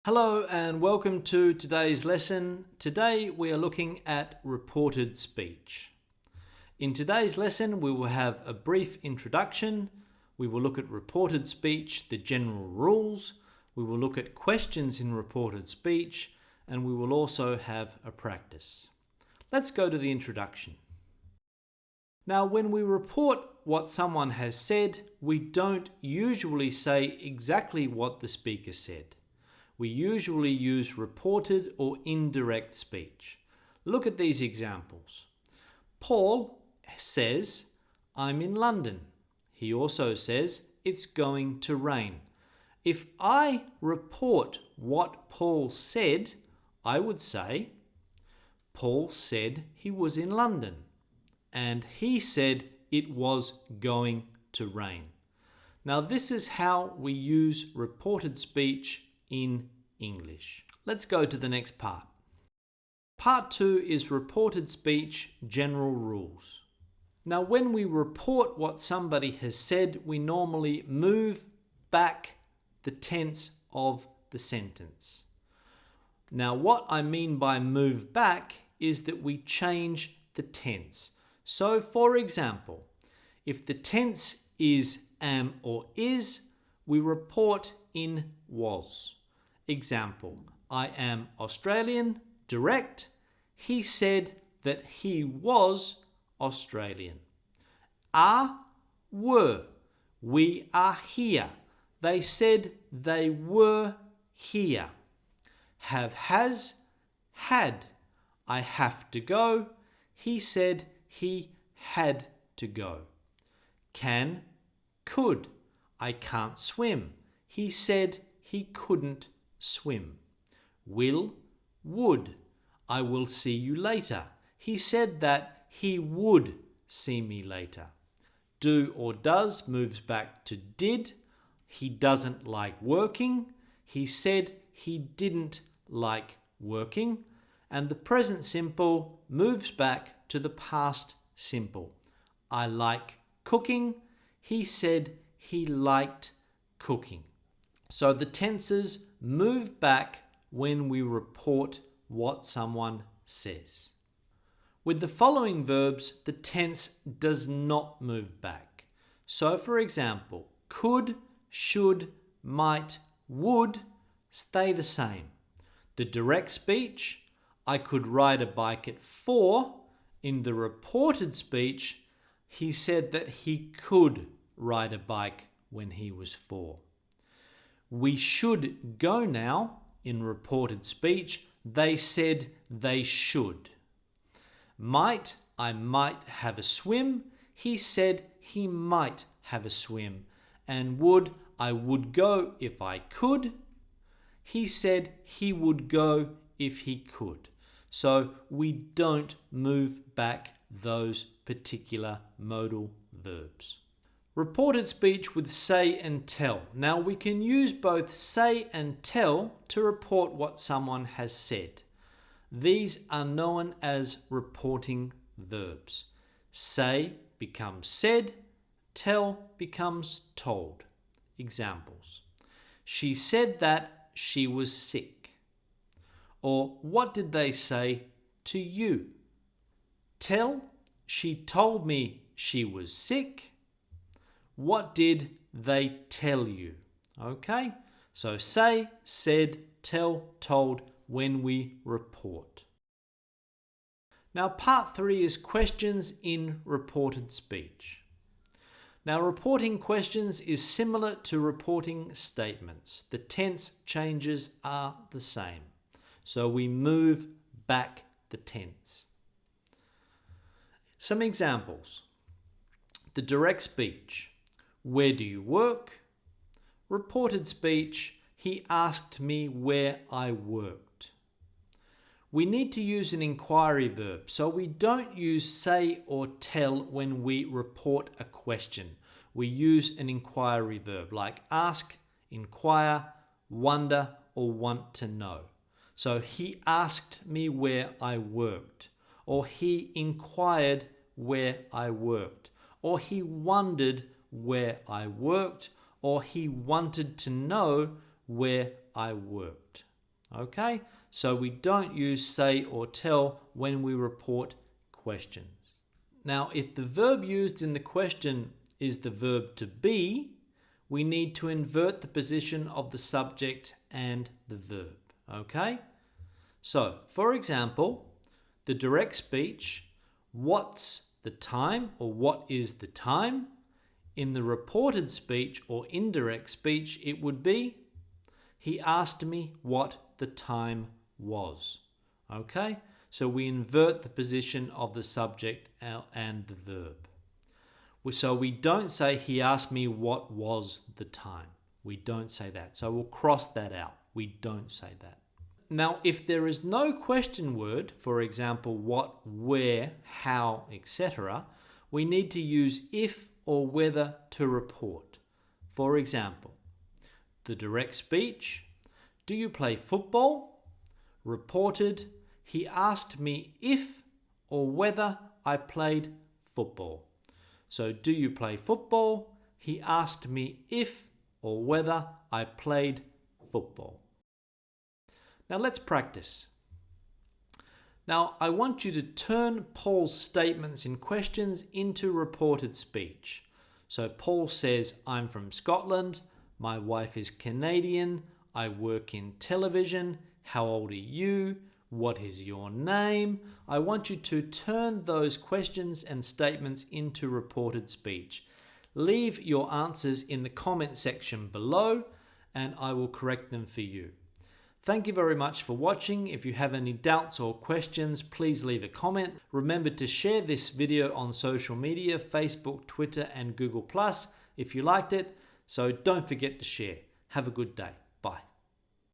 Hello and welcome to today's lesson. Today we are looking at reported speech. In today's lesson we will have a brief introduction, we will look at reported speech, the general rules, we will look at questions in reported speech, and we will also have a practice. Let's go to the introduction. Now, when we report what someone has said, we don't usually say exactly what the speaker said. We usually use reported or indirect speech. Look at these examples. Paul says, "I'm in London." He also says, "It's going to rain." If I report what Paul said, I would say, Paul said he was in London, and he said it was going to rain. Now, this is how we use reported speech in English. Let's go to the next part. Part 2 is reported speech general rules. Now, when we report what somebody has said, we normally move back the tense of the sentence. Now, what I mean by move back is that we change the tense. So, for example, if the tense is am or is, we report in was. Example, I am Australian, direct. He said that he was Australian. Are, were. We are here. They said they were here. Have, has, had. I have to go. He said he had to go. Can, could. I can't swim. He said he couldn't swim. Will, would. I will see you later. He said that he would see me later. Do or does moves back to did. He doesn't like working. He said he didn't like working. And the present simple moves back to the past simple. I like cooking. He said he liked cooking. So the tenses move back when we report what someone says. With the following verbs, the tense does not move back. So for example, could, should, might, would stay the same. The direct speech, I could ride a bike at 4. In the reported speech, he said that he could ride a bike when he was 4. We should go now. In reported speech, they said they should. Might, I might have a swim. He said he might have a swim. And would, I would go if I could. He said he would go if he could. So we don't move back those particular modal verbs. Reported speech with say and tell. Now we can use both say and tell to report what someone has said. These are known as reporting verbs. Say becomes said, tell becomes told. Examples. She said that she was sick. Or what did they say to you? Tell, she told me she was sick. What did they tell you? Okay, so say, said, tell, told when we report. Now part 3 is questions in reported speech. Now reporting questions is similar to reporting statements. The tense changes are the same. So we move back the tense. Some examples. The direct speech. Where do you work? Reported speech, he asked me where I worked. We need to use an inquiry verb, so we don't use say or tell when we report a question. We use an inquiry verb like ask, inquire, wonder, or want to know. So he asked me where I worked, or he inquired where I worked, or he wondered where I worked, or he wanted to know where I worked. Okay, so we don't use say or tell when we report questions. Now, if the verb used in the question is the verb to be, we need to invert the position of the subject and the verb. Okay? So, for example, the direct speech, what's the time or what is the time? In the reported speech or indirect speech, it would be, he asked me what the time was. Okay? So we invert the position of the subject and the verb. So we don't say he asked me what was the time. We don't say that. So we'll cross that out. We don't say that. Now, if there is no question word, for example, what, where, how, etc., we need to use if or whether to report. For example, the direct speech, do you play football? Reported, he asked me if or whether I played football. So, do you play football? He asked me if or whether I played football. Now let's practice. Now I want you to turn Paul's statements in questions into reported speech. So Paul says, I'm from Scotland, my wife is Canadian, I work in television, how old are you, what is your name? I want you to turn those questions and statements into reported speech. Leave your answers in the comment section below and I will correct them for you. Thank you very much for watching. If you have any doubts or questions, please leave a comment. Remember to share this video on social media, Facebook, Twitter, and Google+, if you liked it. So don't forget to share. Have a good day.